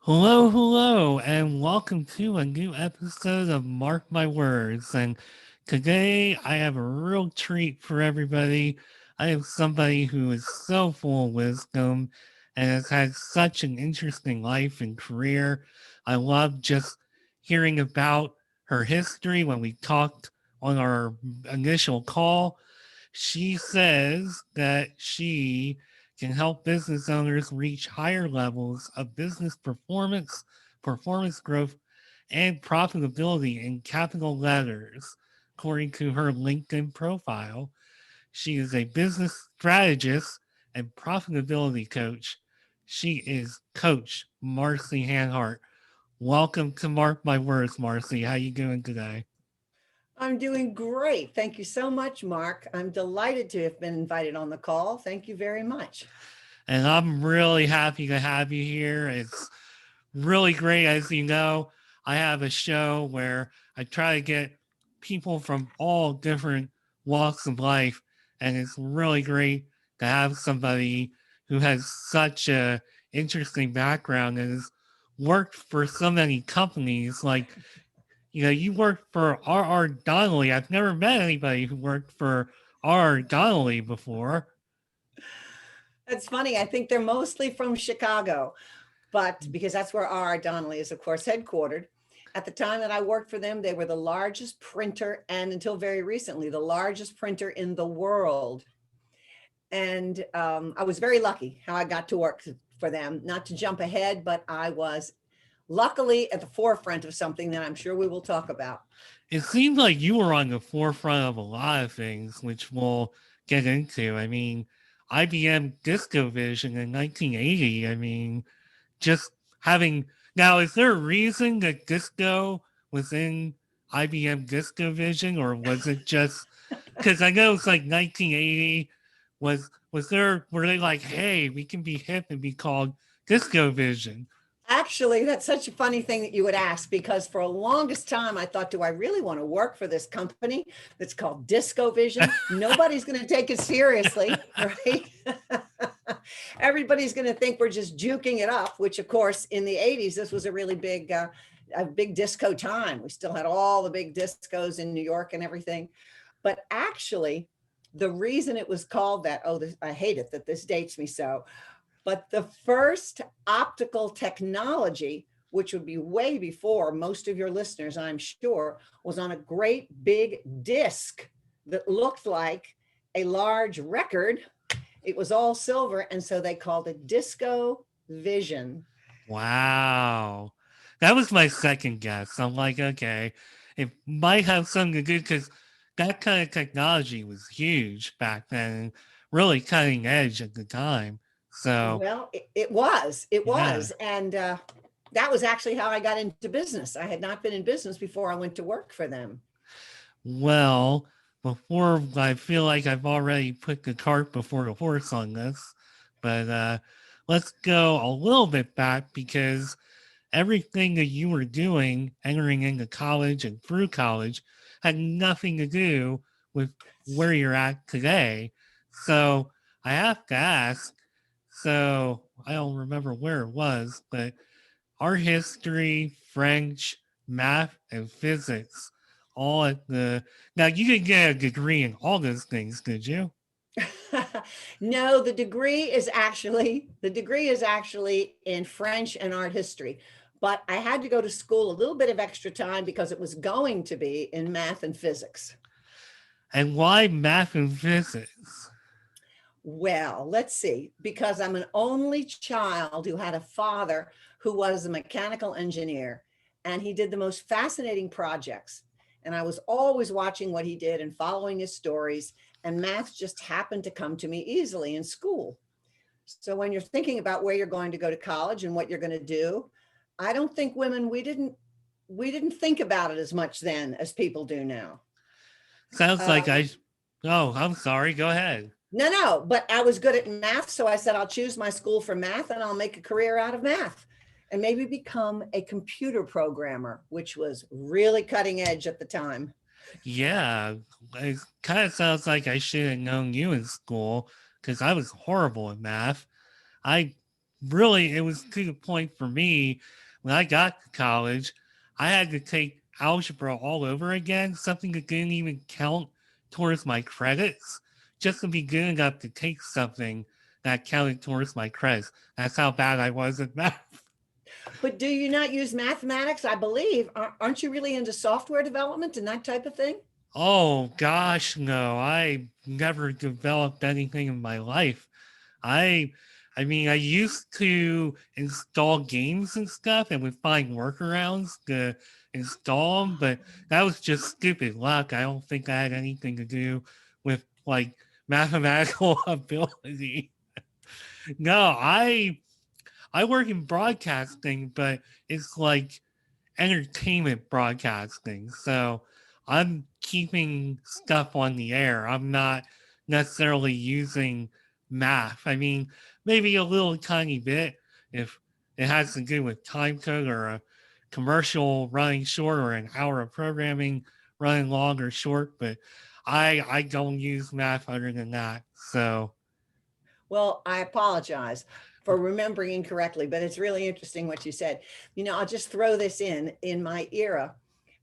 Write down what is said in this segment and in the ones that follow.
Hello, hello, and welcome to a new episode of Mark My Words. And today I have a real treat for everybody. I have somebody who is so full of wisdom and has had such an interesting life and career. I love just hearing about her history when we talked on our initial call. She says that she can help business owners reach higher levels of business performance, performance growth, and profitability in capital letters, according to her LinkedIn profile. She is a business strategist and profitability coach. She is Coach Marcie Hanhart. Welcome to Mark My Words, Marcie. How you doing today? I'm doing great. Thank you so much, Mark. I'm delighted to have been invited on the call. Thank you very much. And I'm really happy to have you here. It's really great. As you know, I have a show where I try to get people from all different walks of life, and it's really great to have somebody who has such a interesting background and has worked for so many companies. Like, you worked for R. Donnelley. I've never met anybody who worked for R. Donnelley before. It's funny. I think they're mostly from Chicago, but because that's where R. Donnelley is, of course, headquartered. At the time that I worked for them, they were the largest printer, and until very recently, the largest printer in the world. And I was very lucky how I got to work for them. Not to jump ahead, but I was luckily at the forefront of something that I'm sure we will talk about. It seems like you were on the forefront of a lot of things, which we'll get into. I mean, IBM DiscoVision in 1980. I mean, just having now, is there a reason that disco was in IBM DiscoVision, or was it just because I know it's like 1980? Was there were they like, hey, we can be hip and be called DiscoVision? Actually, that's such a funny thing that you would ask because for a longest time I thought, do I really want to work for this company that's called DiscoVision? Nobody's going to take it seriously, right? Everybody's going to think we're just juking it up, which of course in the 80s, this was a big disco time. We still had all the big discos in New York and everything. But actually, the reason it was called that, I hate it that this dates me so, but the first optical technology, which would be way before most of your listeners, I'm sure, was on a great big disc that looked like a large record. It was all silver, and so they called it Disco Vision. Wow. That was my second guess. I'm like, okay, it might have something to do because that kind of technology was huge back then, really cutting edge at the time. So, Well, it yeah. was, and that was actually how I got into business. I had not been in business before I went to work for them. Well, before I feel like I've already put the cart before the horse on this, but let's go a little bit back because everything that you were doing entering into college and through college had nothing to do with where you're at today. So I have to ask, so I don't remember where it was, but art history, French, math, and physics, all at the. Now, you didn't get a degree in all those things, did you? No, the degree is actually in French and art history. But I had to go to school a little bit of extra time because it was going to be in math and physics. And why math and physics? Well, let's see, because I'm an only child who had a father who was a mechanical engineer, and he did the most fascinating projects. And I was always watching what he did and following his stories, and math just happened to come to me easily in school. So when you're thinking about where you're going to go to college and what you're going to do, I don't think women we didn't think about it as much then as people do now. Sounds like Um, I. Oh, I'm sorry. Go ahead. no, but I was good at math. So I said, I'll choose my school for math and I'll make a career out of math and maybe become a computer programmer, which was really cutting edge at the time. Yeah, it kind of sounds like I should have known you in school because I was horrible at math. I really, it was to the point for me when I got to college, I had to take algebra all over again, something that didn't even count towards my credits, just to be good enough to take something that counted towards my credits. That's how bad I was at math. But do you not use mathematics? I believe, aren't you really into software development and that type of thing? Oh gosh, no, I never developed anything in my life. I I mean, I used to install games and stuff and would find workarounds to install them, but that was just stupid luck. I don't think I had anything to do with like mathematical ability. No, I work in broadcasting, but it's like entertainment broadcasting. So I'm keeping stuff on the air. I'm not necessarily using math. I mean, maybe a little tiny bit if it has to do with time code or a commercial running short or an hour of programming running long or short, but I don't use math other than that. So Well, I apologize for remembering incorrectly, but it's really interesting what you said. I'll just throw this in my era.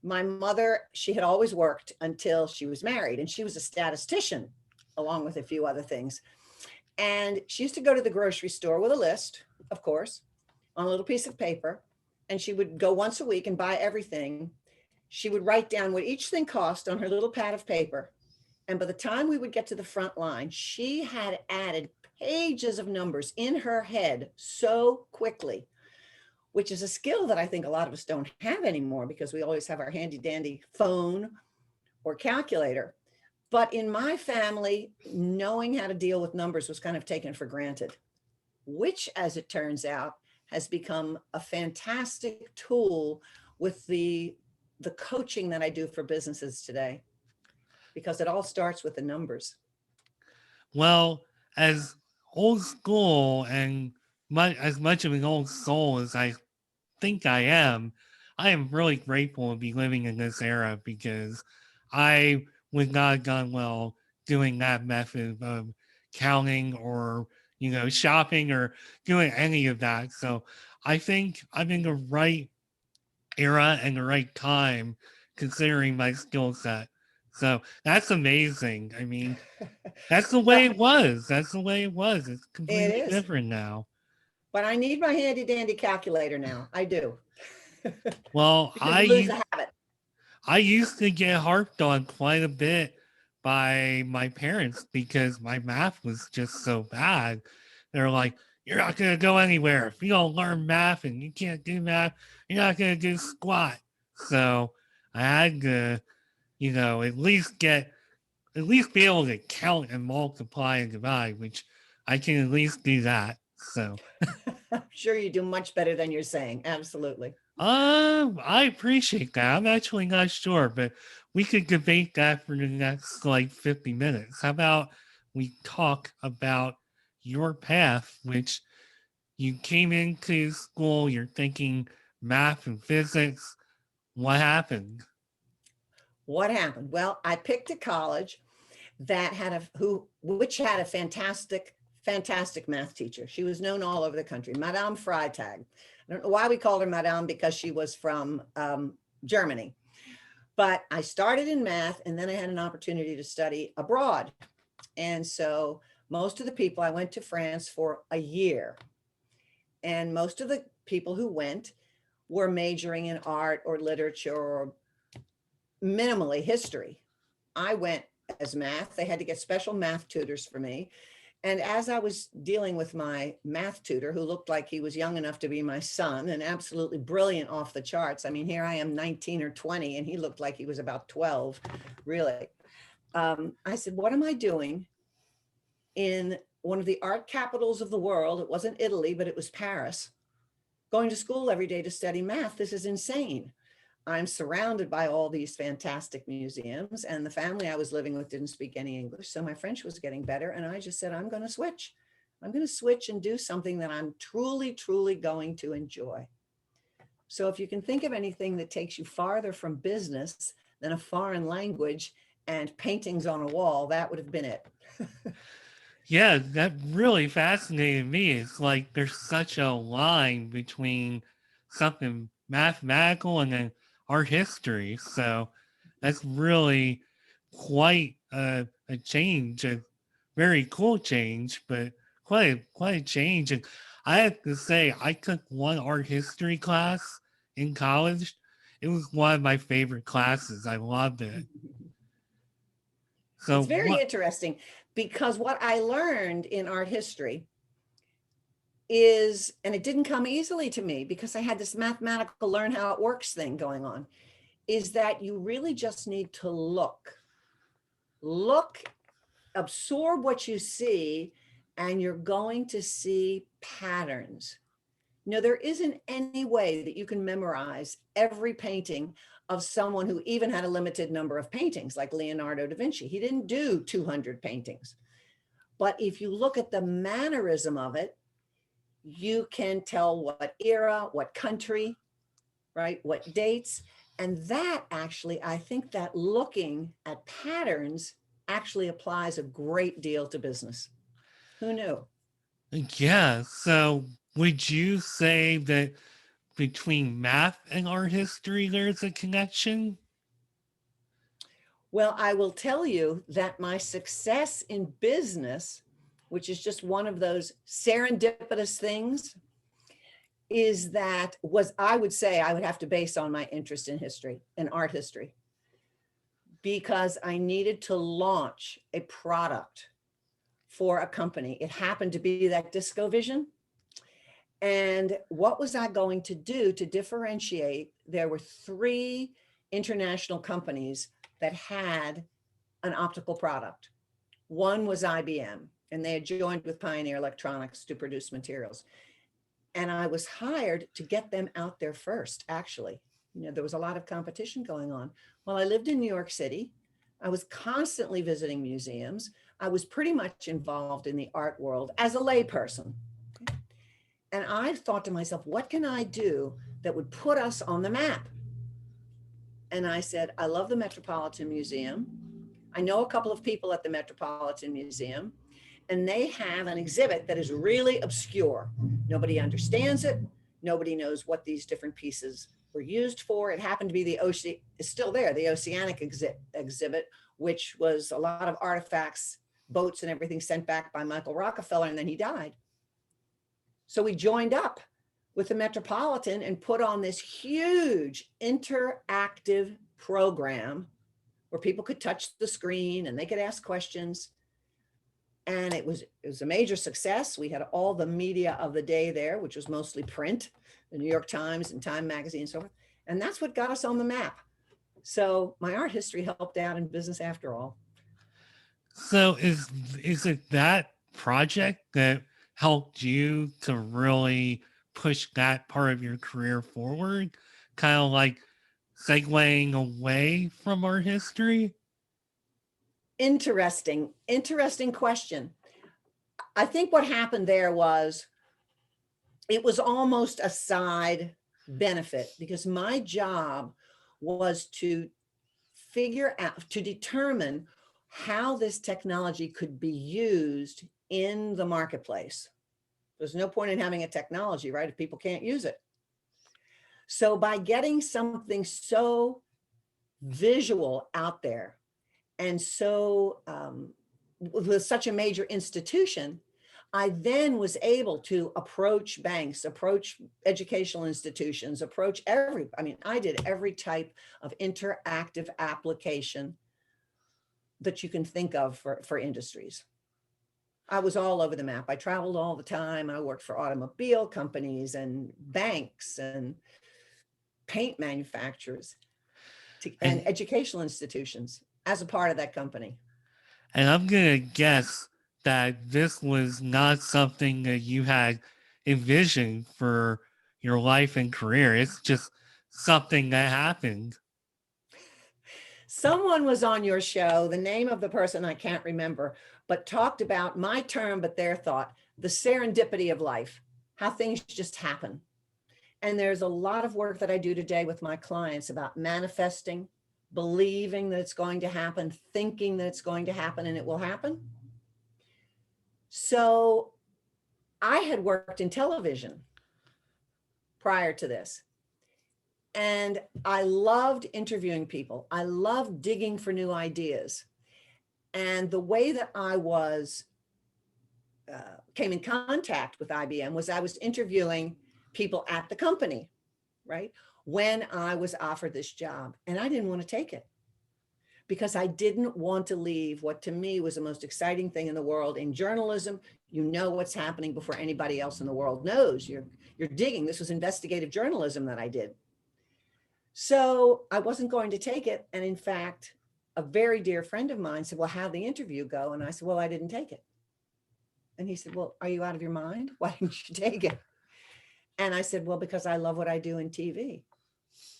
My mother, she had always worked until she was married, and she was a statistician along with a few other things. And she used to go to the grocery store with a list, of course, on a little piece of paper. And she would go once a week and buy everything. She would write down what each thing cost on her little pad of paper. And by the time we would get to the front line, she had added pages of numbers in her head so quickly, which is a skill that I think a lot of us don't have anymore because we always have our handy dandy phone or calculator. But in my family, knowing how to deal with numbers was kind of taken for granted, which, as it turns out, has become a fantastic tool with the coaching that I do for businesses today, because it all starts with the numbers. well, as old school and as much of an old soul as I think I am really grateful to be living in this era because I would not have done well doing that method of counting or, shopping or doing any of that. So I think I'm in the right era and the right time considering my skill set. So that's amazing. I mean, that's the way Well, it was. That's the way it was. It's it completely is. different now. But I need my handy dandy calculator now. I do. Well, Because you lose the habit. I used to get harped on quite a bit by my parents because my math was just so bad. They're like, "You're not gonna go anywhere if you don't learn math and you can't do math. You're not gonna do squat." So I had to, at least be able to count and multiply and divide, which I can at least do that. So I'm sure you do much better than you're saying. Absolutely. I appreciate that. I'm actually not sure, but we could debate that for the next like 50 minutes. How about we talk about your path, which you came into school, you're thinking math and physics. What happened? What happened? Well, I picked a college that had which had a fantastic math teacher. She was known all over the country, Madame Freitag. I don't know why we called her Madame, because she was from Germany. But I started in math, and then I had an opportunity to study abroad. And so most of the people, I went to France for a year. And most of the people who went were majoring in art or literature or minimally history. I went as math. They had to get special math tutors for me. And as I was dealing with my math tutor, who looked like he was young enough to be my son and absolutely brilliant off the charts. I mean, here I am 19 or 20, and he looked like he was about 12, really. I said, what am I doing in one of the art capitals of the world? It wasn't Italy, but it was Paris, going to school every day to study math. This is insane. I'm surrounded by all these fantastic museums, and the family I was living with didn't speak any English. So my French was getting better. And I just said, I'm going to switch. I'm going to switch and do something that I'm truly, truly going to enjoy. So if you can think of anything that takes you farther from business than a foreign language and paintings on a wall, that would have been it. Yeah, that really fascinated me. It's like there's such a line between something mathematical and then art history. So that's really quite a change, a very cool change, but quite a change. And I have to say, I took one art history class in college. It was one of my favorite classes. I loved it. So It's very what? interesting because what I learned in art history is, and it didn't come easily to me because I had this mathematical learn how it works thing going on, is that you really just need to look, absorb what you see, and you're going to see patterns. There isn't any way that you can memorize every painting of someone who even had a limited number of paintings, like Leonardo da Vinci. He didn't do 200 paintings. But if you look at the mannerism of it, you can tell what era, what country, right? What dates. And that actually, I think that looking at patterns actually applies a great deal to business. Who knew? Yeah. So would you say that between math and art history, there's a connection? Well, I will tell you that my success in business, which is just one of those serendipitous things, is that was, I would say, I would have to base on my interest in history and art history, because I needed to launch a product for a company. It happened to be that DiscoVision. And what was I going to do to differentiate? There were three international companies that had an optical product. One was IBM, and they had joined with Pioneer Electronics to produce materials. And I was hired to get them out there first, actually. There was a lot of competition going on. Well, I lived in New York City. I was constantly visiting museums. I was pretty much involved in the art world as a layperson. And I thought to myself, what can I do that would put us on the map? And I said, I love the Metropolitan Museum. I know a couple of people at the Metropolitan Museum, and they have an exhibit that is really obscure. Nobody understands it. Nobody knows what these different pieces were used for. It happened to be the ocean, is still there, the Oceanic exhibit, which was a lot of artifacts, boats and everything sent back by Michael Rockefeller, and then he died. So we joined up with the Metropolitan and put on this huge interactive program where people could touch the screen and they could ask questions. And it was a major success. We had all the media of the day there, which was mostly print, the New York Times and Time Magazine and so forth. And that's what got us on the map. So my art history helped out in business after all. So is it that project that helped you to really push that part of your career forward? Kind of like segueing away from art history? Interesting question. I think what happened there was it was almost a side benefit, because my job was to figure out, to determine how this technology could be used in the marketplace. There's no point in having a technology, right, if people can't use it. So by getting something so visual out there, and so with such a major institution, I then was able to approach banks, approach educational institutions, I did every type of interactive application that you can think of for industries. I was all over the map. I traveled all the time. I worked for automobile companies and banks and paint manufacturers and And educational institutions as a part of that company. and I'm gonna guess that this was not something that you had envisioned for your life and career. It's just something that happened. Someone was on your show, the name of the person I can't remember, but talked about my term, but their thought, the serendipity of life, how things just happen. And there's a lot of work that I do today with my clients about manifesting, believing that it's going to happen, thinking that it's going to happen and it will happen. So I had worked in television prior to this. And I loved interviewing people. I loved digging for new ideas. And the way that I came in contact with IBM was I was interviewing people at the company, right? When I was offered this job, and I didn't want to take it because I didn't want to leave what to me was the most exciting thing in the world. In journalism, you know what's happening before anybody else in the world knows. You're digging. This was investigative journalism that I did. So I wasn't going to take it. And in fact, a very dear friend of mine said, well, how'd the interview go? And I said, well, I didn't take it. And he said, well, are you out of your mind? Why didn't you take it? And I said, well, because I love what I do in TV.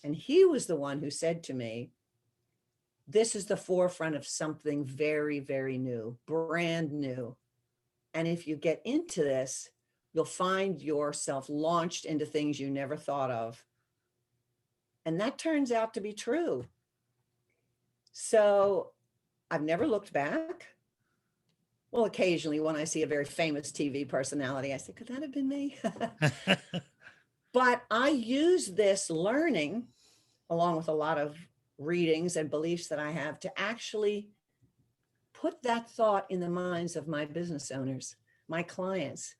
And he was the one who said to me, this is the forefront of something very, very new, brand new. And if you get into this, you'll find yourself launched into things you never thought of. And that turns out to be true. So I've never looked back. Well, occasionally when I see a very famous TV personality, I say, could that have been me? But I use this learning, along with a lot of readings and beliefs that I have, to actually put that thought in the minds of my business owners, my clients,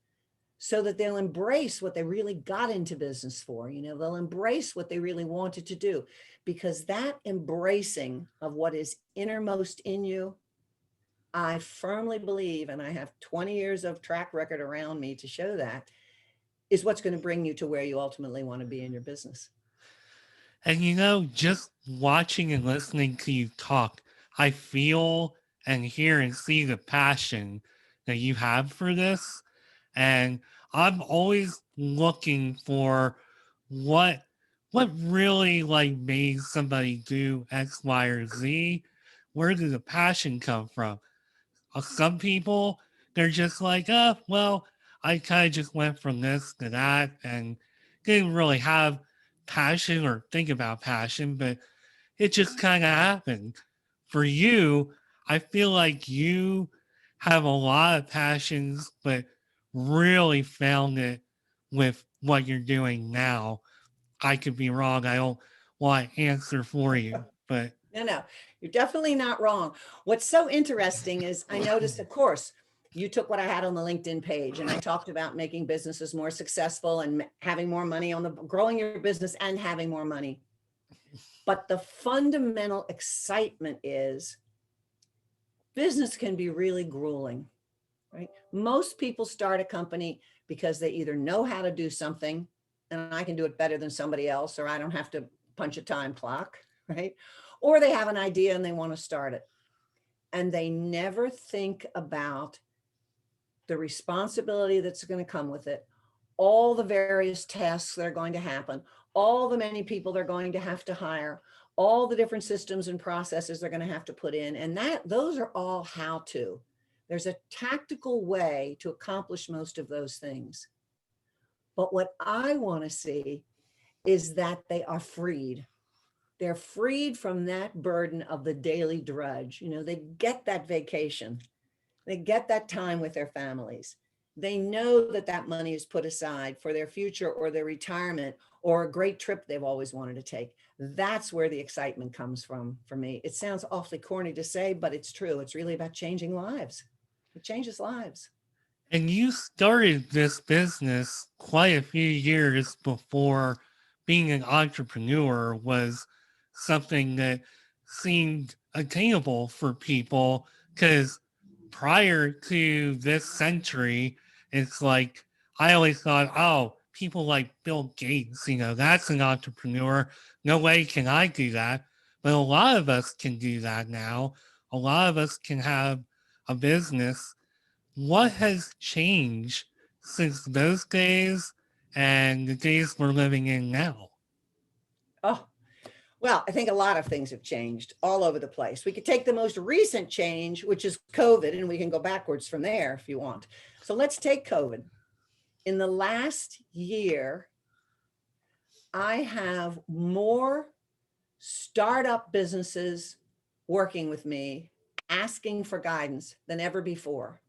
so that they'll embrace what they really got into business for. They'll embrace what they really wanted to do, because that embracing of what is innermost in you, I firmly believe, and I have 20 years of track record around me to show that, is what's going to bring you to where you ultimately want to be in your business. And just watching and listening to you talk, I feel and hear and see the passion that you have for this. And I'm always looking for what really like made somebody do X, Y, or Z. Where did the passion come from? Some people, they're just like, well, I kind of just went from this to that and didn't really have passion or think about passion, but it just kind of happened. For you, I feel like you have a lot of passions, but really found it with what you're doing now. I could be wrong. I don't want to answer for you, but No, you're definitely not wrong. What's so interesting is I noticed, of course, you took what I had on the LinkedIn page and I talked about making businesses more successful and having more money growing your business and having more money. But the fundamental excitement is business can be really grueling, right? Most people start a company because they either know how to do something and I can do it better than somebody else, or I don't have to punch a time clock, right? Or they have an idea and they want to start it. And they never think about the responsibility that's going to come with it, all the various tasks that are going to happen, all the many people they're going to have to hire, all the different systems and processes they're going to have to put in. And those are all how to. There's a tactical way to accomplish most of those things. But what I want to see is that they are freed. They're freed from that burden of the daily drudge. They get that vacation. They get that time with their families. They know that that money is put aside for their future or their retirement or a great trip they've always wanted to take. That's where the excitement comes from for me. It sounds awfully corny to say, but it's true. It's really about changing lives. It changes lives. and you started this business quite a few years before being an entrepreneur was something that seemed attainable for people, because prior to this century, it's like I always thought, oh, people like Bill Gates, that's an entrepreneur. No way can I do that. But a lot of us can do that now. A lot of us can have a business. What has changed since those days and the days we're living in now? Oh, well, I think a lot of things have changed all over the place. We could take the most recent change, which is COVID, and we can go backwards from there if you want. So let's take COVID. In the last year, I have more startup businesses working with me, asking for guidance than ever before.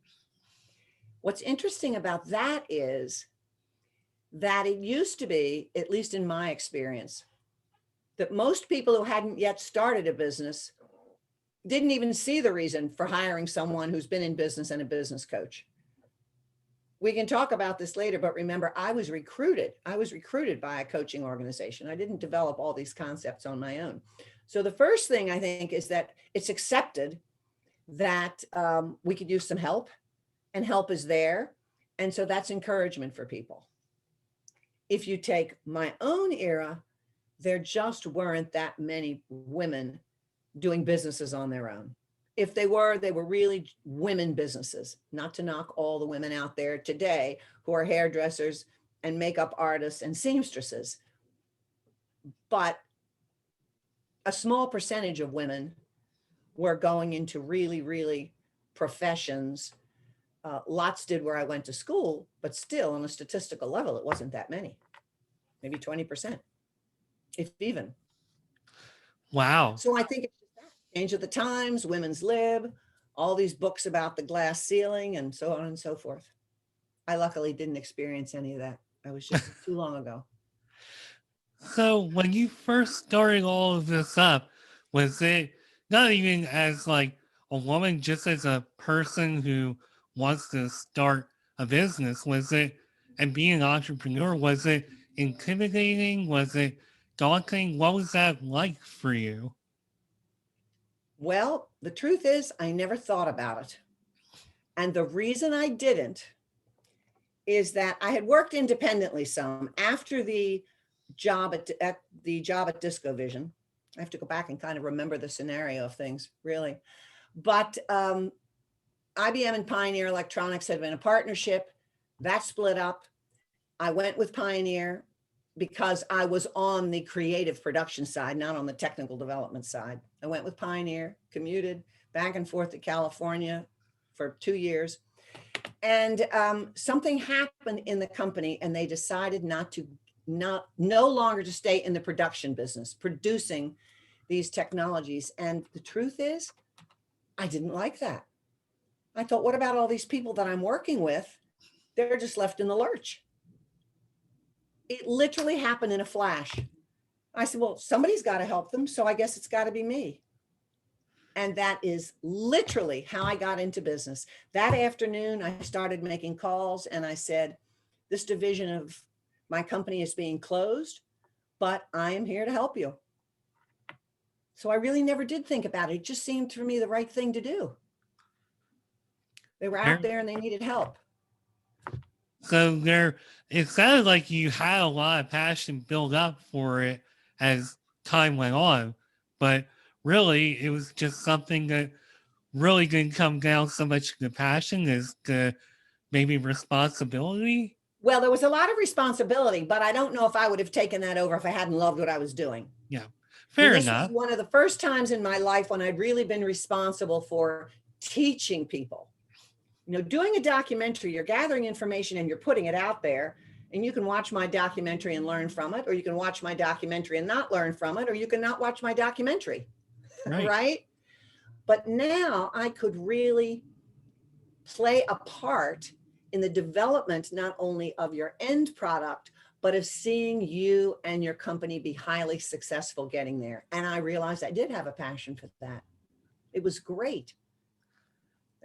What's interesting about that is that it used to be, at least in my experience, that most people who hadn't yet started a business didn't even see the reason for hiring someone who's been in business and a business coach. We can talk about this later, but remember, I was recruited. I was recruited by a coaching organization. I didn't develop all these concepts on my own. So the first thing I think is that it's accepted that we could use some help, and help is there. And so that's encouragement for people. If you take my own era, there just weren't that many women doing businesses on their own. If they were really women businesses. Not to knock all the women out there today who are hairdressers and makeup artists and seamstresses, but a small percentage of women were going into really, really professions. Lots did where I went to school, but still on a statistical level, it wasn't that many, maybe 20%, if even. Wow. So I think it's just that change of the times, women's lib, all these books about the glass ceiling and so on and so forth. I luckily didn't experience any of that. I was just too long ago. So when you first started all of this up, was it not even as like a woman, just as a person who wants to start a business? Was it, and being an entrepreneur, was it intimidating? Was it daunting? What was that like for you? Well, the truth is, I never thought about it. And the reason I didn't is that I had worked independently some after the job at DiscoVision. I have to go back and kind of remember the scenario of things, really. But IBM and Pioneer Electronics had been a partnership. That split up. I went with Pioneer because I was on the creative production side, not on the technical development side. I went with Pioneer, commuted back and forth to California for 2 years. And something happened in the company and they decided no longer to stay in the production business, producing these technologies. And the truth is, I didn't like that. I thought, what about all these people that I'm working with? They're just left in the lurch. It literally happened in a flash. I said, well, somebody's got to help them. So I guess it's got to be me. And that is literally how I got into business. That afternoon, I started making calls and I said, this division of my company is being closed, but I am here to help you. So I really never did think about it. It just seemed for me the right thing to do. They were out there and they needed help. So it sounded like you had a lot of passion built up for it as time went on, but really it was just something that really didn't come down so much to passion as to maybe responsibility. Well, there was a lot of responsibility, but I don't know if I would have taken that over if I hadn't loved what I was doing. Yeah, I mean, fair this was enough. one of the first times in my life when I'd really been responsible for teaching people. Doing a documentary, you're gathering information and you're putting it out there, and you can watch my documentary and learn from it, or you can watch my documentary and not learn from it, or you can not watch my documentary, Right. right? But now I could really play a part in the development, not only of your end product, but of seeing you and your company be highly successful getting there. And I realized I did have a passion for that. It was great.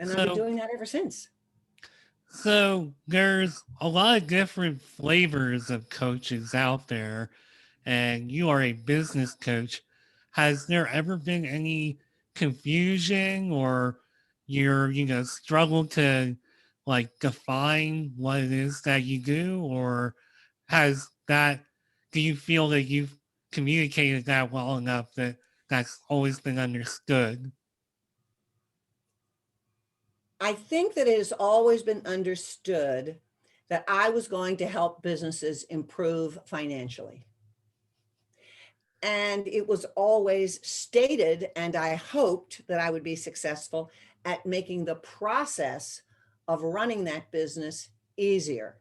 And I've been doing that ever since. So there's a lot of different flavors of coaches out there, and you are a business coach. Has there ever been any confusion or struggle to like define what it is that you do? Or do you feel that you've communicated that well enough that that's always been understood? I think that it has always been understood that I was going to help businesses improve financially. And it was always stated, and I hoped that I would be successful at making the process of running that business easier.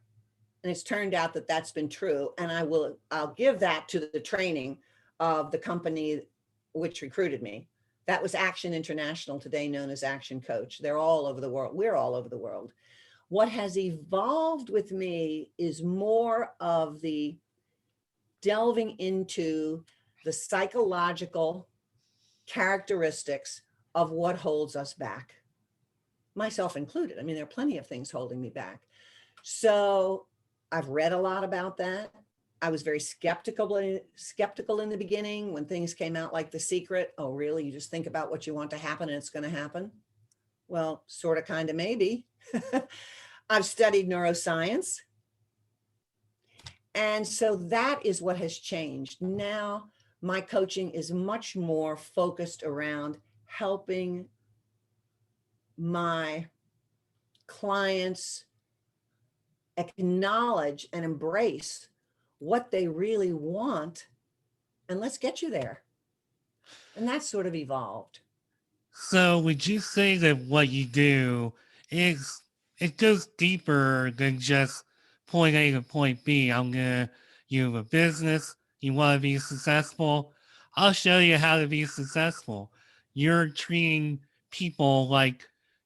And it's turned out that that's been true. And I'll give that to the training of the company which recruited me. That was Action International, today known as Action Coach. They're all over the world. We're all over the world. What has evolved with me is more of the delving into the psychological characteristics of what holds us back, myself included. I mean, there are plenty of things holding me back. So I've read a lot about that. I was very skeptical in the beginning when things came out like The Secret. Oh, really? You just think about what you want to happen and it's going to happen? Well, sort of, kind of, maybe. I've studied neuroscience. And so that is what has changed. Now, my coaching is much more focused around helping my clients acknowledge and embrace what they really want, and let's get you there. And that's sort of evolved. So would you say that what you do is, it goes deeper than just point A to point B? You have a business, you want to be successful. I'll show you how to be successful. You're treating people like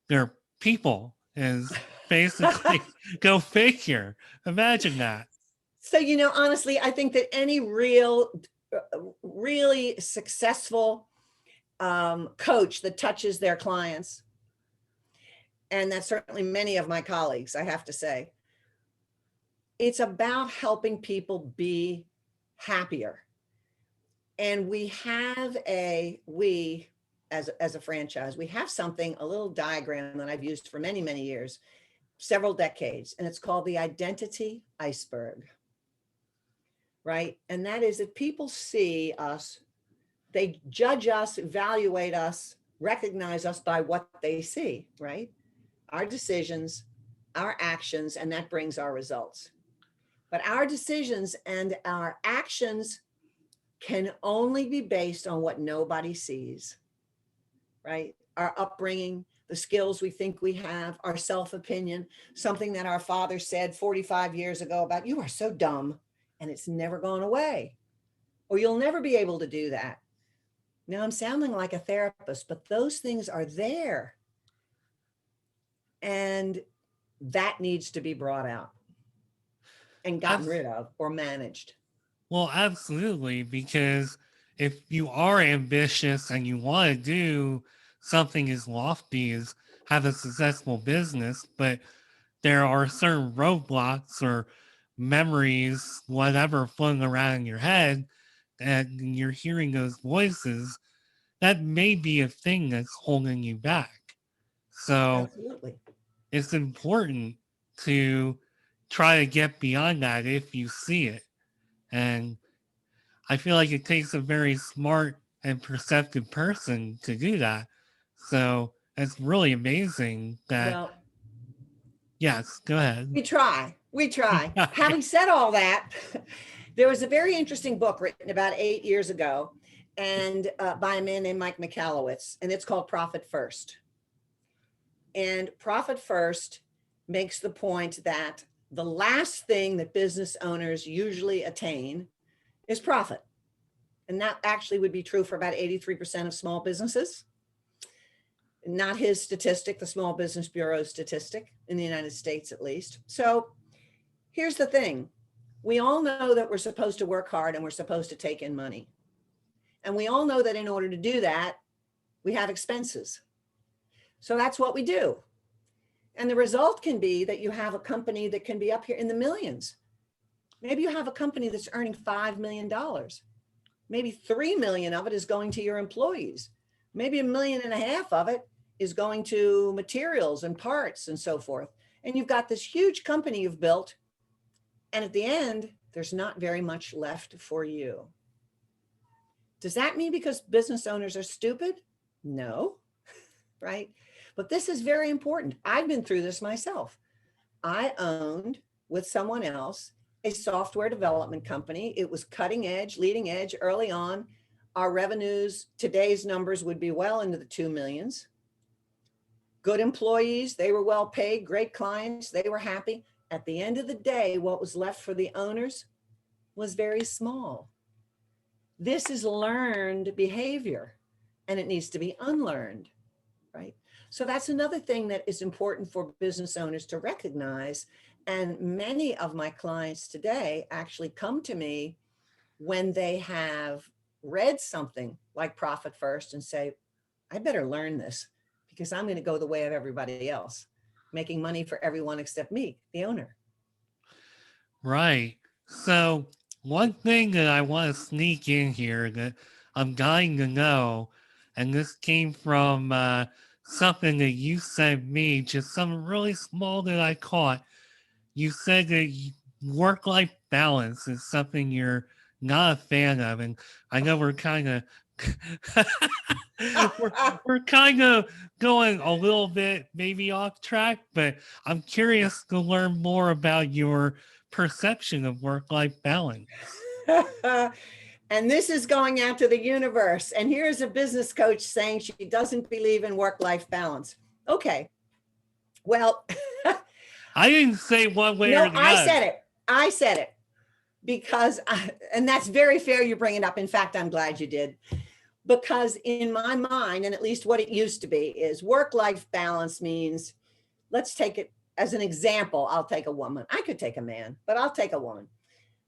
they're people is basically go figure. Imagine that. So, honestly, I think that any really successful coach that touches their clients, and that's certainly many of my colleagues, I have to say, it's about helping people be happier. And we as a franchise, we have a little diagram that I've used for many, many years, several decades, and it's called the identity iceberg, right? And that is that people see us, they judge us, evaluate us, recognize us by what they see, right? Our decisions, our actions, and that brings our results. But our decisions and our actions can only be based on what nobody sees, right? Our upbringing, the skills we think we have, our self-opinion, something that our father said 45 years ago about, you are so dumb, and it's never gone away, or you'll never be able to do that. Now I'm sounding like a therapist, but those things are there. And that needs to be brought out and gotten rid of or managed. Well, absolutely, because if you are ambitious and you want to do something as lofty as have a successful business, but there are certain roadblocks or memories, whatever, floating around in your head, and you're hearing those voices, that may be a thing that's holding you back. So Absolutely. it's important to try to get beyond that if you see it. And I feel like it takes a very smart and perceptive person to do that. So it's really amazing that, Well, yes, go ahead. we try. Having said all that, there was a very interesting book written about 8 years ago and by a man named Mike Michalowicz, and it's called Profit First. And Profit First makes the point that the last thing that business owners usually attain is profit. And that actually would be true for about 83% of small businesses. Not his statistic, the Small Business Bureau statistic in the United States, at least. So here's the thing. We all know that we're supposed to work hard and we're supposed to take in money. And we all know that in order to do that, we have expenses. So that's what we do. And the result can be that you have a company that can be up here in the millions. Maybe you have a company that's earning $5 million. Maybe 3 million of it is going to your employees. Maybe 1.5 million of it is going to materials and parts and so forth. And you've got this huge company you've built. And at the end, there's not very much left for you. Does that mean because business owners are stupid? No, right? But this is very important. I've been through this myself. I owned, with someone else, a software development company. It was cutting edge, leading edge early on. Our revenues, today's numbers would be well into the 2 millions. Good employees, they were well paid, great clients, they were happy. At the end of the day, what was left for the owners was very small. This is learned behavior and it needs to be unlearned, right? So that's another thing that is important for business owners to recognize. And many of my clients today actually come to me when they have read something like Profit First and say, I better learn this because I'm going to go the way of everybody else, making money for everyone except me, the owner. Right. So one thing that I want to sneak in here that I'm dying to know, and this came from something that you sent me, just something really small that I caught. You said that work-life balance is something you're not a fan of, and I know we're kind of we're, we're kind of going a little bit maybe off track, but I'm curious to learn more about your perception of work-life balance. And this is going out to the universe. And here's a business coach saying she doesn't believe in work-life balance. Okay. Well, I didn't say one way or no, the I other. said it. I said it because, and that's very fair you bring it up. In fact, I'm glad you did. Because in my mind, and at least what it used to be, is work-life balance means, let's take it as an example. I'll take a woman. I could take a man, but I'll take a woman.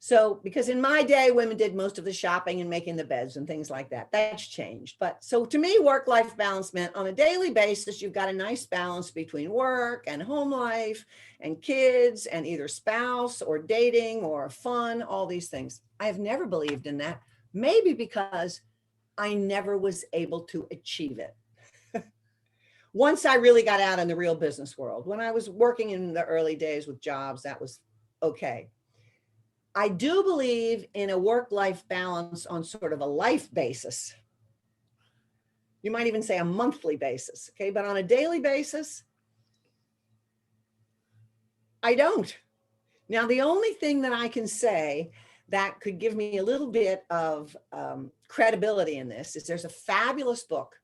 So, because in my day, women did most of the shopping and making the beds and things like that. That's changed. But so to me, work-life balance meant on a daily basis, you've got a nice balance between work and home life and kids and either spouse or dating or fun, all these things. I have never believed in that, maybe because I never was able to achieve it. Once I really got out in the real business world, when I was working in the early days with jobs, that was okay. I do believe in a work-life balance on sort of a life basis. You might even say a monthly basis, okay? But on a daily basis, I don't. Now, the only thing that I can say that could give me a little bit of credibility in this is there's a fabulous book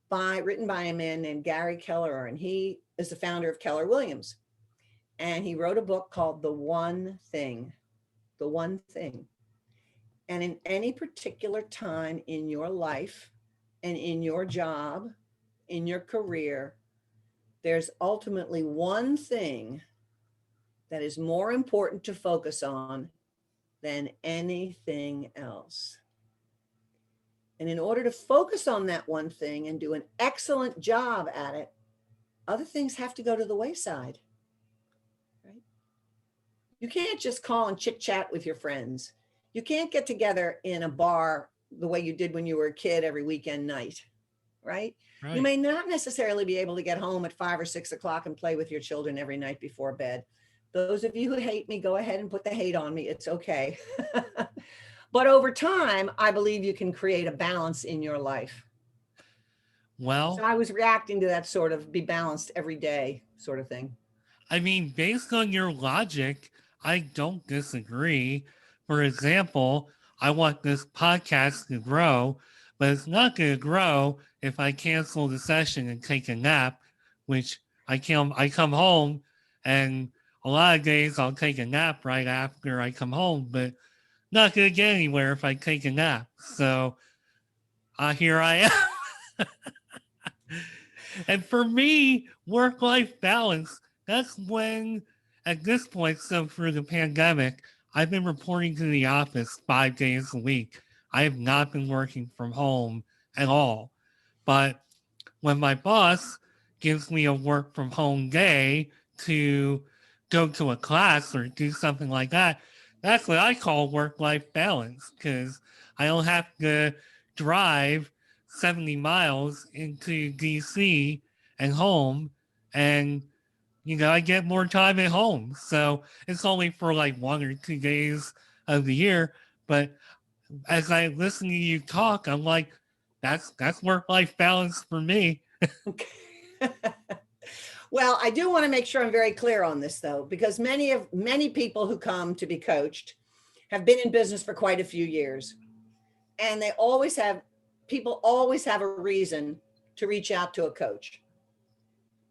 written by a man named Gary Keller, and he is the founder of Keller Williams. And he wrote a book called The One Thing. The One Thing. And in any particular time in your life and in your job, in your career, there's ultimately one thing that is more important to focus on than anything else. And in order to focus on that one thing and do an excellent job at it, other things have to go to the wayside. Right? You can't just call and chit chat with your friends. You can't get together in a bar the way you did when you were a kid every weekend night, right? Right. You may not necessarily be able to get home at 5 or 6 o'clock and play with your children every night before bed. Those of you who hate me, go ahead and put the hate on me. It's okay. But over time, I believe you can create a balance in your life. Well, So I was reacting to that sort of be balanced every day sort of thing. I mean, based on your logic, I don't disagree. For example, I want this podcast to grow, but it's not going to grow if I cancel the session and take a nap, which I come home, and a lot of days I'll take a nap right after I come home, but not going to get anywhere if I take a nap. So here I am. And for me, work-life balance, that's when, at this point, so through the pandemic, I've been reporting to the office 5 days a week. I have not been working from home at all. But when my boss gives me a work from home day to go to a class or do something like that, that's what I call work-life balance, because I don't have to drive 70 miles into DC and home, and I get more time at home. So it's only for like 1 or 2 days of the year, but as I listen to you talk, I'm like, that's work-life balance for me. Okay. Well, I do want to make sure I'm very clear on this though, because many people who come to be coached have been in business for quite a few years. And people always have a reason to reach out to a coach.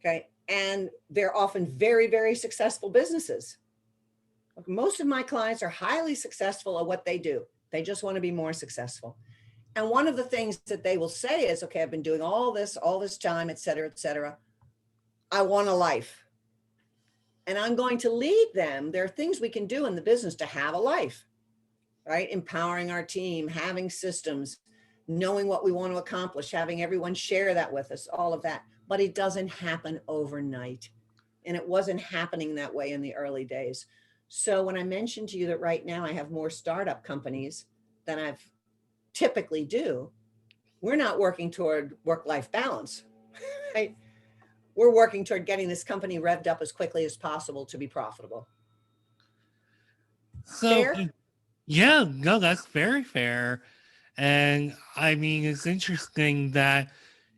Okay. And they're often very, very successful businesses. Most of my clients are highly successful at what they do. They just want to be more successful. And one of the things that they will say is, okay, I've been doing all this time, et cetera, et cetera. I want a life. And I'm going to lead them. There are things we can do in the business to have a life, right? Empowering our team, having systems, knowing what we want to accomplish, having everyone share that with us, all of that. But it doesn't happen overnight. And it wasn't happening that way in the early days. So when I mentioned to you that right now I have more startup companies than I've typically do, we're not working toward work-life balance, right? We're working toward getting this company revved up as quickly as possible to be profitable. So, Fair? yeah, no, that's very fair. And I mean, it's interesting that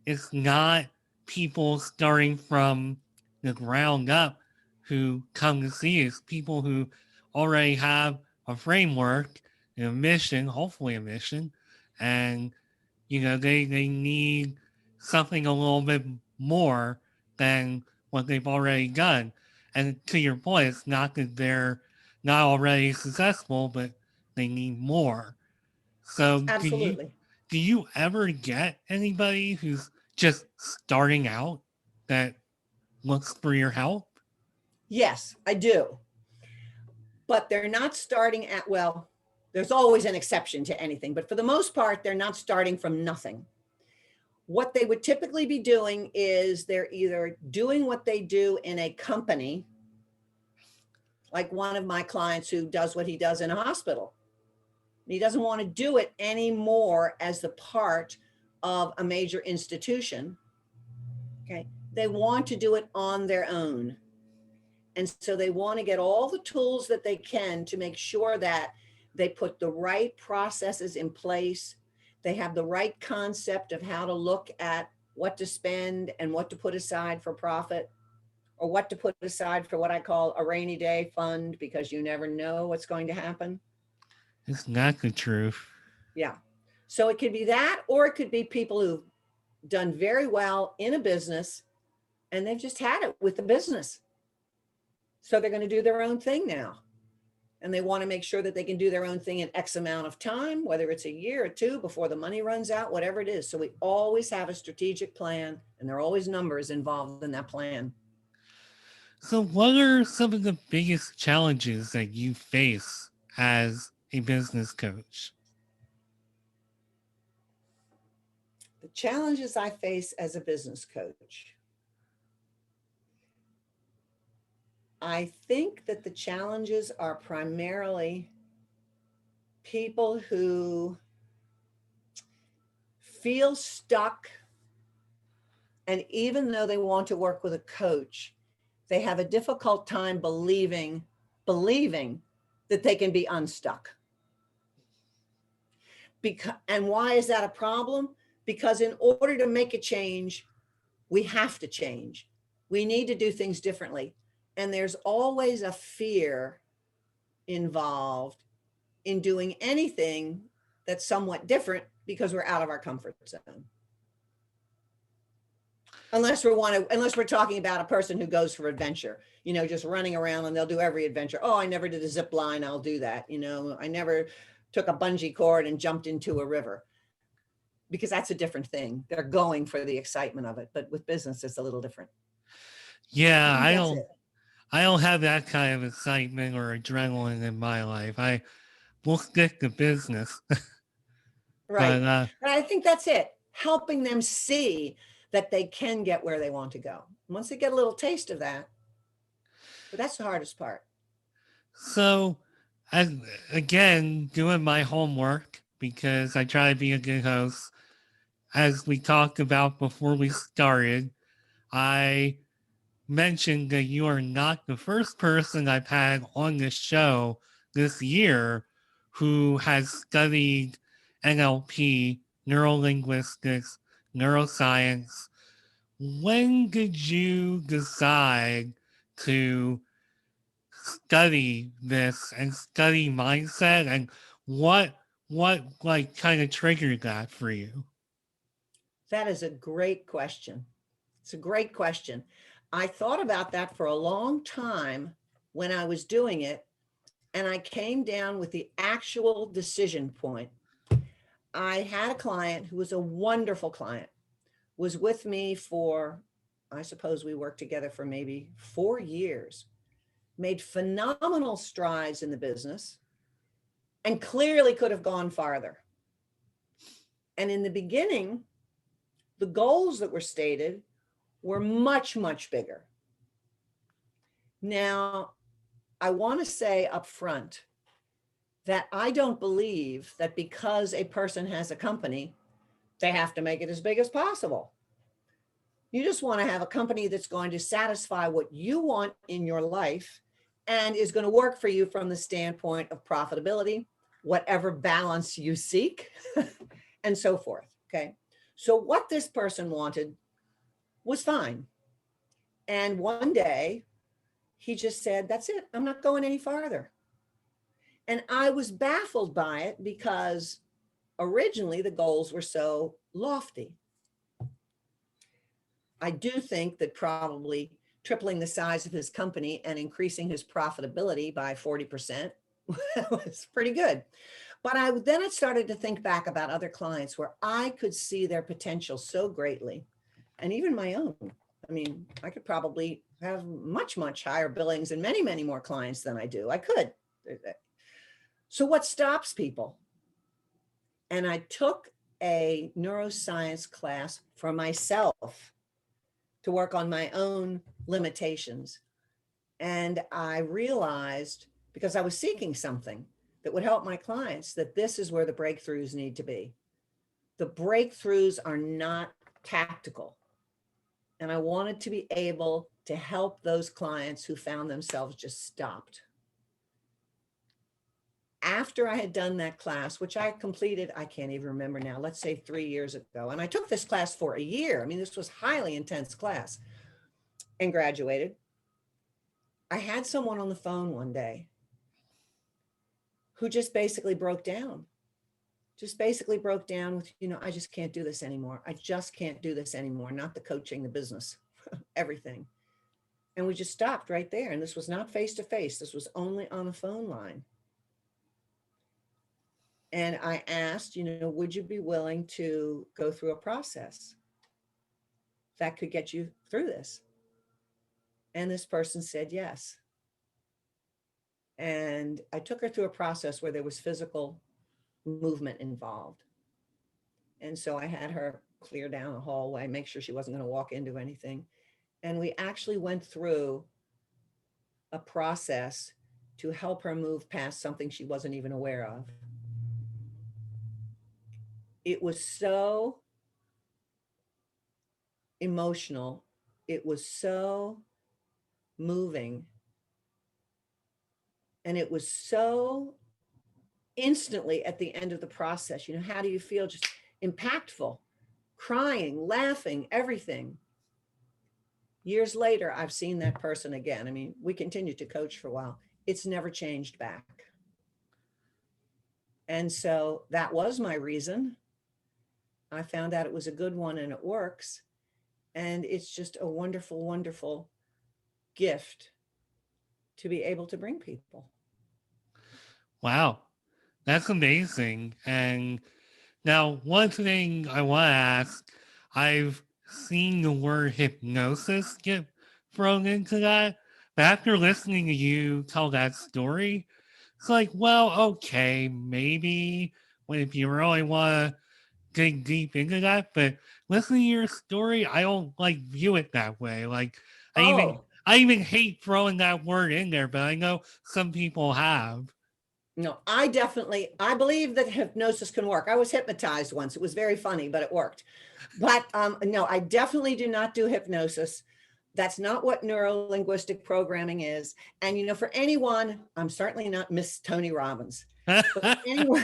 it's not people starting from the ground up who come to see us, people who already have a framework, a mission, hopefully a mission, and they need something a little bit more than what they've already done. And to your point, it's not that they're not already successful, but they need more. So Absolutely. do you ever get anybody who's just starting out that looks for your help? Yes, I do. But they're not starting at, well, there's always an exception to anything, but for the most part, they're not starting from nothing. What they would typically be doing is they're either doing what they do in a company, like one of my clients who does what he does in a hospital. He doesn't want to do it anymore as the part of a major institution. Okay. They want to do it on their own. And so they want to get all the tools that they can to make sure that they put the right processes in place. They have the right concept of how to look at what to spend and what to put aside for profit, or what to put aside for what I call a rainy day fund, because you never know what's going to happen. It's not the truth. Yeah. So it could be that, or it could be people who've done very well in a business and they've just had it with the business. So they're going to do their own thing now. And they want to make sure that they can do their own thing in X amount of time, whether it's a year or two before the money runs out, whatever it is. So we always have a strategic plan, and there are always numbers involved in that plan. So, what are some of the biggest challenges that you face as a business coach? The challenges I face as a business coach. I think that the challenges are primarily people who feel stuck. And even though they want to work with a coach, they have a difficult time believing that they can be unstuck. And why is that a problem? Because in order to make a change, we have to change. We need to do things differently. And there's always a fear involved in doing anything that's somewhat different because we're out of our comfort zone. Unless we're talking about a person who goes for adventure, just running around and they'll do every adventure. Oh, I never did a zip line, I'll do that. I never took a bungee cord and jumped into a river, because that's a different thing. They're going for the excitement of it. But with business, it's a little different. Yeah, I think that's it. I don't have that kind of excitement or adrenaline in my life. I will stick to business. Right. But And I think that's it. Helping them see that they can get where they want to go. Once they get a little taste of that, but that's the hardest part. so, as again, doing my homework because I try to be a good host. As we talked about before we started, I mentioned that you are not the first person I've had on this show this year who has studied NLP, neurolinguistics, neuroscience. When did you decide to study this and study mindset, and what like kind of triggered that for you? That is a great question. It's a great question. I thought about that for a long time when I was doing it, and I came down with the actual decision point. I had a client who was a wonderful client, was with me for, I suppose we worked together for maybe 4 years, made phenomenal strides in the business, and clearly could have gone farther. And in the beginning, the goals that were stated were much, much bigger. Now, I want to say up front that I don't believe that because a person has a company, they have to make it as big as possible. You just want to have a company that's going to satisfy what you want in your life and is going to work for you from the standpoint of profitability, whatever balance you seek, and so forth. Okay. So what this person wanted was fine. And one day he just said, that's it. I'm not going any farther. And I was baffled by it because originally the goals were so lofty. I do think that probably tripling the size of his company and increasing his profitability by 40% was pretty good. But then I started to think back about other clients where I could see their potential so greatly, and even my own. I mean, I could probably have much, much higher billings and many, many more clients than I do. I could. So what stops people? And I took a neuroscience class for myself to work on my own limitations. And I realized, because I was seeking something that would help my clients, that this is where the breakthroughs need to be. The breakthroughs are not tactical. And I wanted to be able to help those clients who found themselves just stopped. After I had done that class, which I completed, I can't even remember now, let's say 3 years ago. And I took this class for a year. I mean, this was highly intense class, and graduated. I had someone on the phone one day who just basically broke down. Just basically broke down with, I just can't do this anymore. I just can't do this anymore. Not the coaching, the business, everything. And we just stopped right there. And this was not face to face. This was only on a phone line. And I asked, would you be willing to go through a process that could get you through this? And this person said yes. And I took her through a process where there was physical movement involved. And so I had her clear down the hallway, make sure she wasn't going to walk into anything. And we actually went through a process to help her move past something she wasn't even aware of. It was so emotional. It was so moving. And it was so instantly at the end of the process, how do you feel? Just impactful, crying, laughing, everything. Years later, I've seen that person again. I mean, we continued to coach for a while. It's never changed back. And so that was my reason. I found out it was a good one and it works. And it's just a wonderful, wonderful gift to be able to bring people. Wow, that's amazing. And now, one thing I want to ask, I've seen the word hypnosis get thrown into that, but after listening to you tell that story, it's like, well, okay, maybe if you really want to dig deep into that, but listening to your story, I don't view it that way. Oh, I even hate throwing that word in there, but I know some people have. no, I believe that hypnosis can work. I was hypnotized once. It was very funny, but it worked. But no, I definitely do not do hypnosis. That's not what neuro-linguistic programming is. And, for anyone, I'm certainly not Miss Tony Robbins. But for anyone,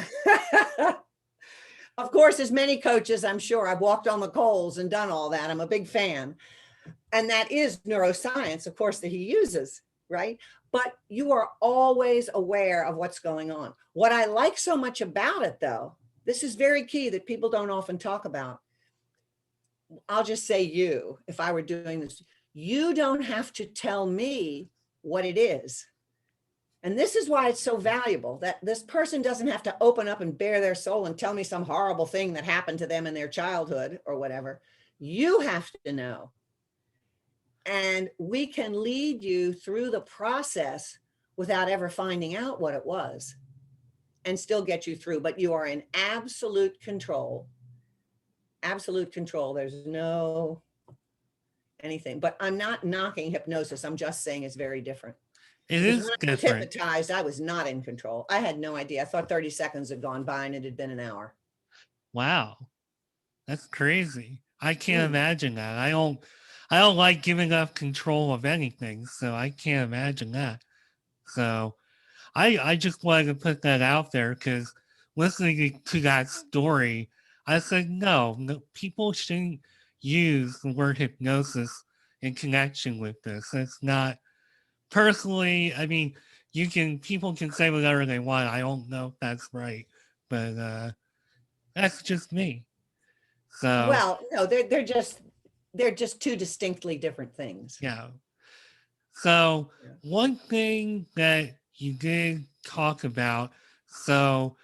of course, as many coaches, I'm sure I've walked on the coals and done all that. I'm a big fan. And that is neuroscience, of course, that he uses, right? But you are always aware of what's going on. What I like so much about it, though, this is very key that people don't often talk about. I'll just say if I were doing this, you don't have to tell me what it is. And this is why it's so valuable that this person doesn't have to open up and bare their soul and tell me some horrible thing that happened to them in their childhood or whatever. You have to know. And we can lead you through the process without ever finding out what it was and still get you through. But you are in absolute control. Absolute control. There's no anything. But I'm not knocking hypnosis. I'm just saying it's very different. It Because is when I was different. hypnotized, I was not in control. I had no idea. I thought 30 seconds had gone by and it had been an hour. Wow. That's crazy. I can't Mm. imagine that. I don't like giving up control of anything, so I can't imagine that. So I just wanted to put that out there because listening to that story, I said no, people shouldn't use the word hypnosis in connection with this. It's not personally. I mean, people can say whatever they want. I don't know if that's right, but that's just me. So Well, no, they're just two distinctly different things. yeah. So Yeah. one thing that you did talk about, so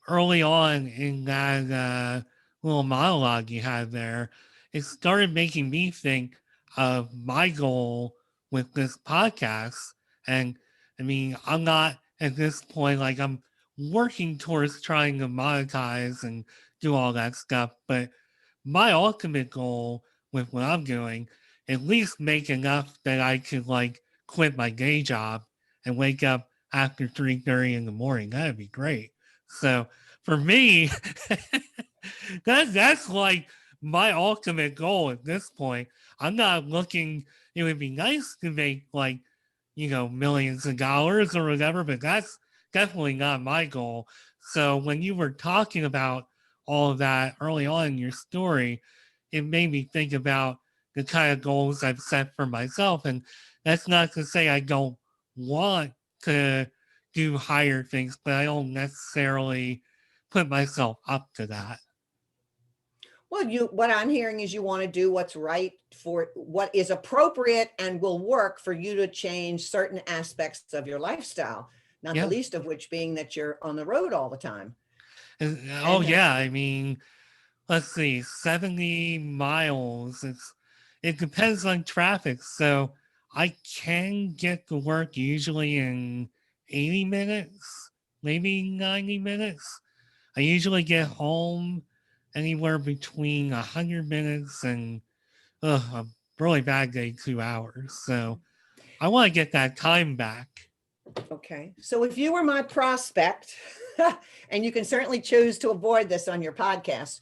early on in that little monologue you had there, it started making me think of my goal with this podcast. And I mean, I'm not at this point, like I'm working towards trying to monetize and do all that stuff. But my ultimate goal with what I'm doing, at least make enough that I could like quit my day job and wake up after 3:30 in the morning. That'd be great. So for me, that's like my ultimate goal at this point. I'm not looking, it would be nice to make like, millions of dollars or whatever, but that's definitely not my goal. So when you were talking about all of that early on in your story, it made me think about the kind of goals I've set for myself. And that's not to say I don't want to do higher things, but I don't necessarily put myself up to that. Well, what I'm hearing is you want to do what's right for what is appropriate and will work for you to change certain aspects of your lifestyle, not the Yeah. least of which being that you're on the road all the time. Oh, And yeah. I mean, let's see, 70 miles. It depends on traffic. So I can get to work usually in 80 minutes, maybe 90 minutes. I usually get home anywhere between 100 minutes and a really bad day, 2 hours. So I want to get that time back. okay, so if you were my prospect, and you can certainly choose to avoid this on your podcast,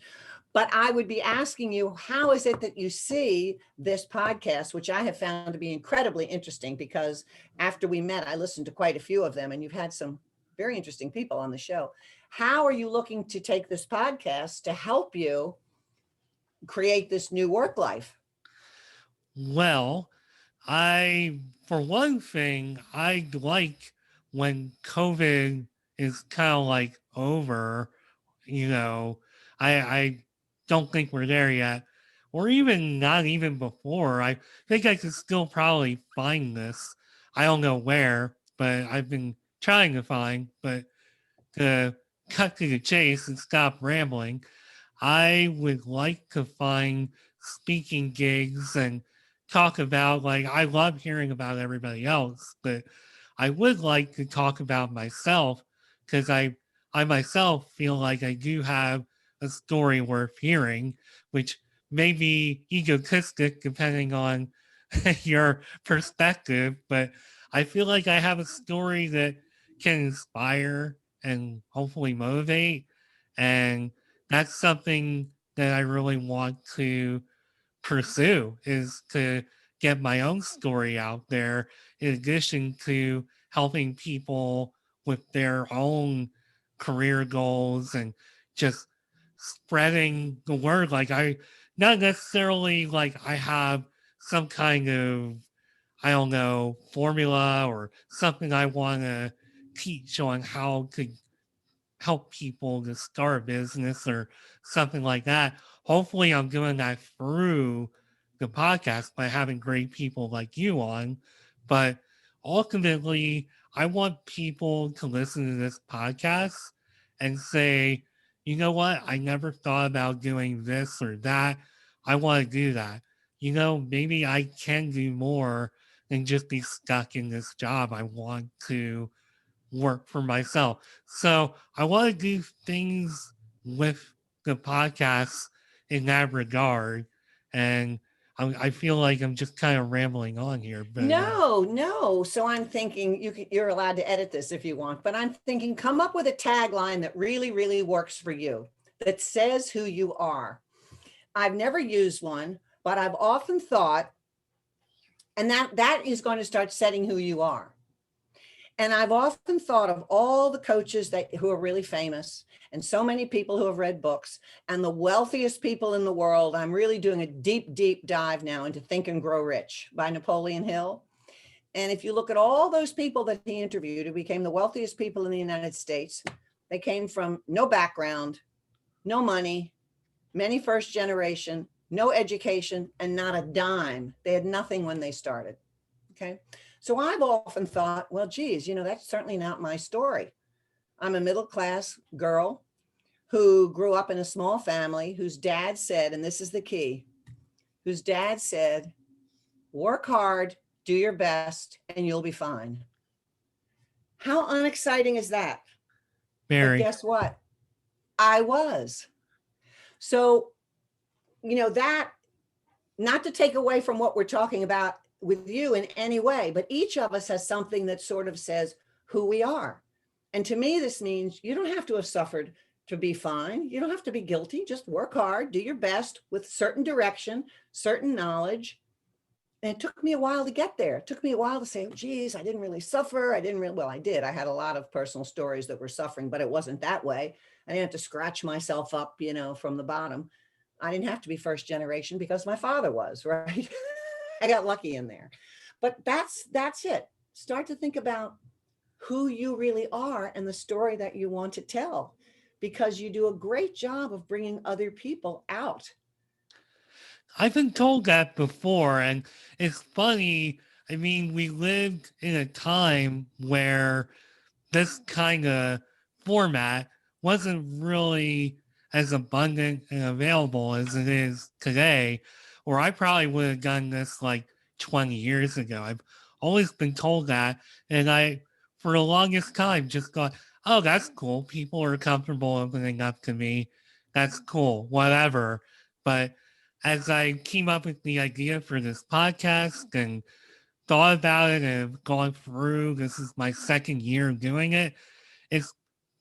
but I would be asking you, how is it that you see this podcast, which I have found to be incredibly interesting because after we met, I listened to quite a few of them and you've had some very interesting people on the show. How are you looking to take this podcast to help you create this new work life? Well, for one thing, I like when COVID is kind of like over, you know, I don't think we're there yet, or even not even before. I think I could still probably find this. I don't know where, but I've been trying to find, but to cut to the chase and stop rambling, I would like to find speaking gigs and talk about, like, I love hearing about everybody else, but I would like to talk about myself because I myself feel like I do have a story worth hearing, which may be egotistic depending on your perspective, but I feel like I have a story that can inspire and hopefully motivate. And that's something that I really want to pursue, is to get my own story out there in addition to helping people with their own career goals and just spreading the word. Like, I not necessarily like I have some kind of, I don't know, formula or something I want to teach on how to help people to start a business or something like that. Hopefully, I'm doing that through the podcast by having great people like you on. But ultimately, I want people to listen to this podcast and say, you know what? I never thought about doing this or that. I want to do that. Maybe I can do more than just be stuck in this job. I want to work for myself. So I want to do things with the podcast in that regard. And I feel like I'm just kind of rambling on here, but No, no. So I'm thinking you're allowed to edit this if you want, but I'm thinking come up with a tagline that really, really works for you, that says who you are. I've never used one, but I've often thought, and that is going to start setting who you are. And I've often thought of all the coaches who are really famous, and so many people who have read books, and the wealthiest people in the world. I'm really doing a deep, deep dive now into Think and Grow Rich by Napoleon Hill. And if you look at all those people that he interviewed who became the wealthiest people in the United States, they came from no background, no money, many first generation, no education, and not a dime. They had nothing when they started. Okay. So I've often thought, well, geez, that's certainly not my story. I'm a middle-class girl who grew up in a small family whose dad said, and this is the key, whose dad said, work hard, do your best, and you'll be fine. How unexciting is that? But Mary. guess what? I was. So, that, not to take away from what we're talking about with you in any way, but each of us has something that sort of says who we are. And to me, this means you don't have to have suffered to be fine. You don't have to be guilty. Just work hard, do your best with certain direction, certain knowledge. And it took me a while to get there. It took me a while to say, oh, geez, I didn't really suffer. Well, I did. I had a lot of personal stories that were suffering, but it wasn't that way. I didn't have to scratch myself up, from the bottom. I didn't have to be first generation because my father was, right? I got lucky in there. But that's it. Start to think about who you really are and the story that you want to tell, because you do a great job of bringing other people out. I've been told that before, and it's funny. I mean, we lived in a time where this kind of format wasn't really as abundant and available as it is today, or I probably would have done this like 20 years ago. I've always been told that, and I, for the longest time, just thought, oh, that's cool. People are comfortable opening up to me. That's cool, whatever. But as I came up with the idea for this podcast and thought about it and gone through, this is my second year doing it, it's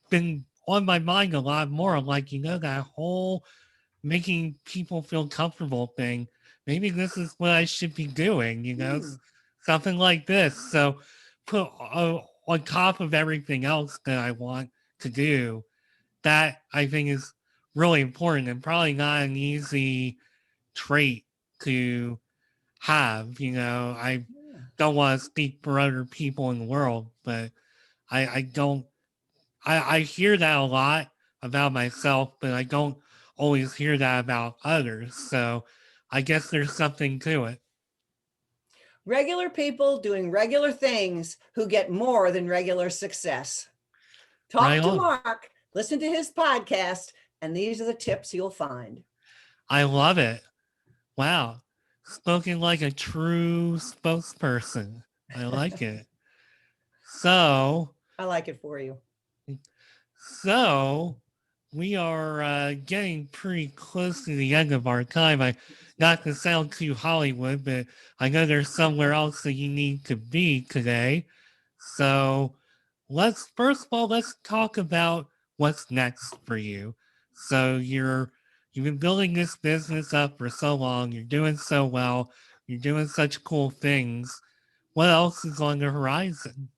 been on my mind a lot more. I'm like, that whole making people feel comfortable thing, maybe this is what I should be doing, something like this. So put on top of everything else that I want to do, that I think is really important and probably not an easy trait to have. I don't want to speak for other people in the world, but I don't, I hear that a lot about myself, but I don't always hear that about others. So I guess there's something to it. Regular people doing regular things who get more than regular success. Talk Right to on. Mark, listen to his podcast, and these are the tips you'll find. I love it. Wow. Spoken like a true spokesperson. I like it. So, I like it for you. so we are getting pretty close to the end of our time. Not to sound too Hollywood, but I know there's somewhere else that you need to be today. So first of all, let's talk about what's next for you. So you've been building this business up for so long. You're doing so well. You're doing such cool things. What else is on the horizon?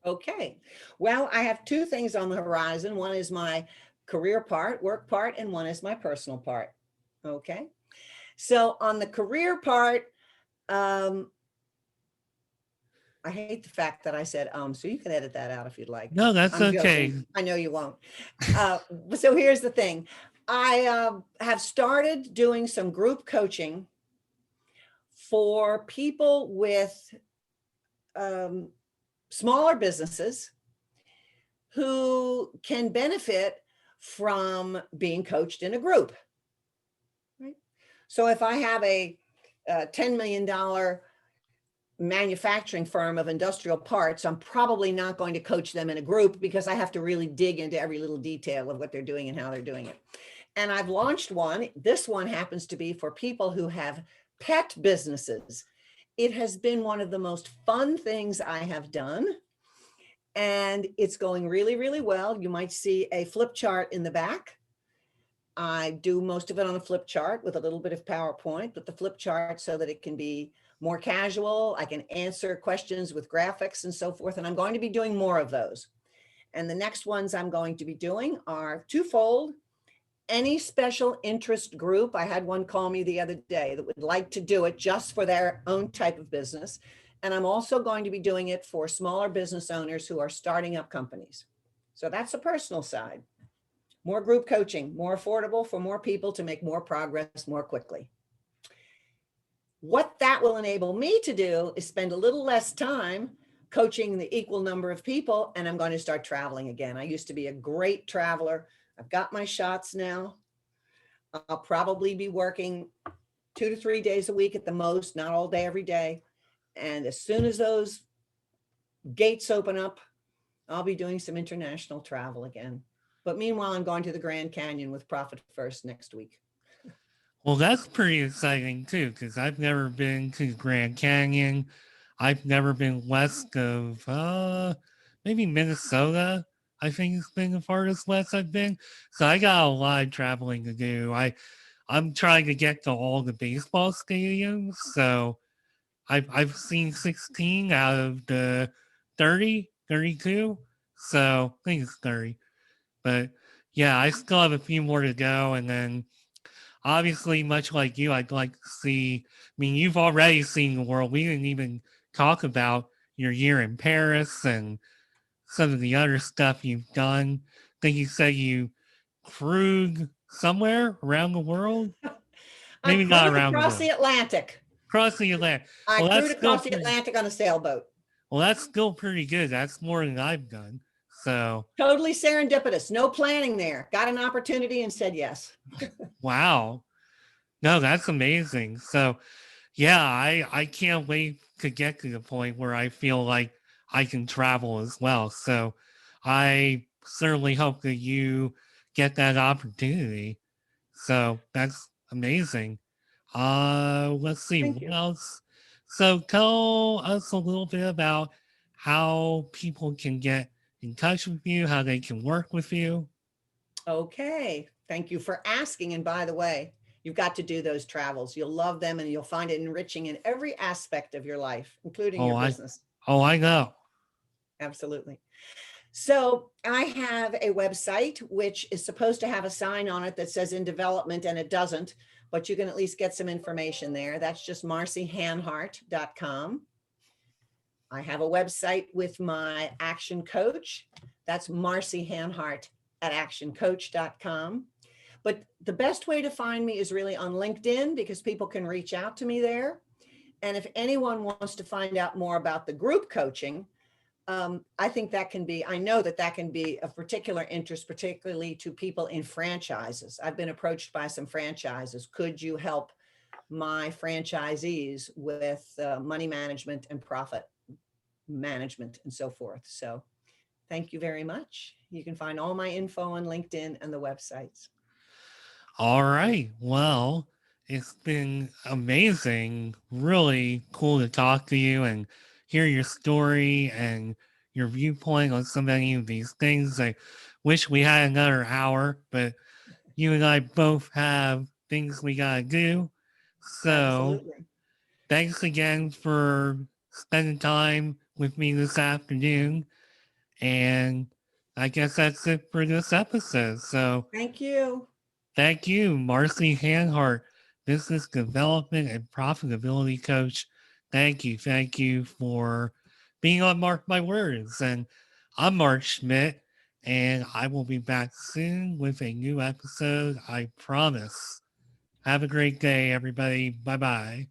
Okay. Well, I have two things on the horizon. One is my career part, work part, and one is my personal part. Okay. So on the career part, I hate the fact that I said, so you can edit that out if you'd like. No, that's I'm okay. joking. I know you won't. So here's the thing. I have started doing some group coaching for people with smaller businesses who can benefit from being coached in a group. Right? So if I have a $10 million manufacturing firm of industrial parts, I'm probably not going to coach them in a group because I have to really dig into every little detail of what they're doing and how they're doing it. And I've launched one. This one happens to be for people who have pet businesses. It has been one of the most fun things I have done. And it's going really, really well. You might see a flip chart in the back. I do most of it on a flip chart with a little bit of PowerPoint, but the flip chart so that it can be more casual. I can answer questions with graphics and so forth. And I'm going to be doing more of those. And the next ones I'm going to be doing are twofold. Any special interest group, I had one call me the other day that would like to do it just for their own type of business. And I'm also going to be doing it for smaller business owners who are starting up companies. So that's the personal side. More group coaching, more affordable for more people to make more progress more quickly. What that will enable me to do is spend a little less time coaching the equal number of people, and I'm going to start traveling again. I used to be a great traveler. I've got my shots now. I'll probably be working 2 to 3 days a week at the most, not all day, every day. And as soon as those gates open up, I'll be doing some international travel again. But meanwhile, I'm going to the Grand Canyon with Profit First next week. Well, that's pretty exciting too, because I've never been to Grand Canyon. I've never been west of maybe Minnesota. I think it's been the farthest west I've been. So I got a lot of traveling to do. I'm trying to get to all the baseball stadiums. So I've seen 16 out of the 30, 32. So I think it's 30. But yeah, I still have a few more to go. And then obviously, much like you, I'd like to see. I mean, you've already seen the world. We didn't even talk about your year in Paris and some of the other stuff you've done. I think you said you crewed somewhere around the world. I Maybe not crewed around the across world. the Atlantic. Across the Atlantic. I Well, that's crewed still across the pretty, Atlantic on a sailboat. well, that's still pretty good. That's more than I've done. So Totally serendipitous. No planning there. Got an opportunity and said yes. wow. No, that's amazing. So yeah, I can't wait to get to the point where I feel like I can travel as well. So I certainly hope that you get that opportunity. So that's amazing. Let's see Thank what you. else. So tell us a little bit about how people can get in touch with you, how they can work with you. Okay. Thank you for asking. And by the way, you've got to do those travels. You'll love them and you'll find it enriching in every aspect of your life, including Oh, your I business. I know. Absolutely. So I have a website which is supposed to have a sign on it that says in development, and it doesn't, but you can at least get some information there. That's just marciehanhart.com. I have a website with my action coach. That's Marcie Hanhart at actioncoach.com. But the best way to find me is really on LinkedIn because people can reach out to me there. And if anyone wants to find out more about the group coaching, I think that can be, I know that that can be of particular interest, particularly to people in franchises. I've been approached by some franchises. Could you help my franchisees with money management and profit management and so forth? So thank you very much. You can find all my info on LinkedIn and the websites. All right. Well, it's been amazing. Really cool to talk to you and hear your story and your viewpoint on so many of these things. I wish we had another hour, but you and I both have things we got to do. So Absolutely. thanks again for spending time with me this afternoon. And I guess that's it for this episode. So Thank you. thank you, Marcie Hanhart, business development and profitability coach. Thank you. Thank you for being on Mark My Words. And I'm Mark Schmidt, and I will be back soon with a new episode. I promise. Have a great day, everybody. Bye bye.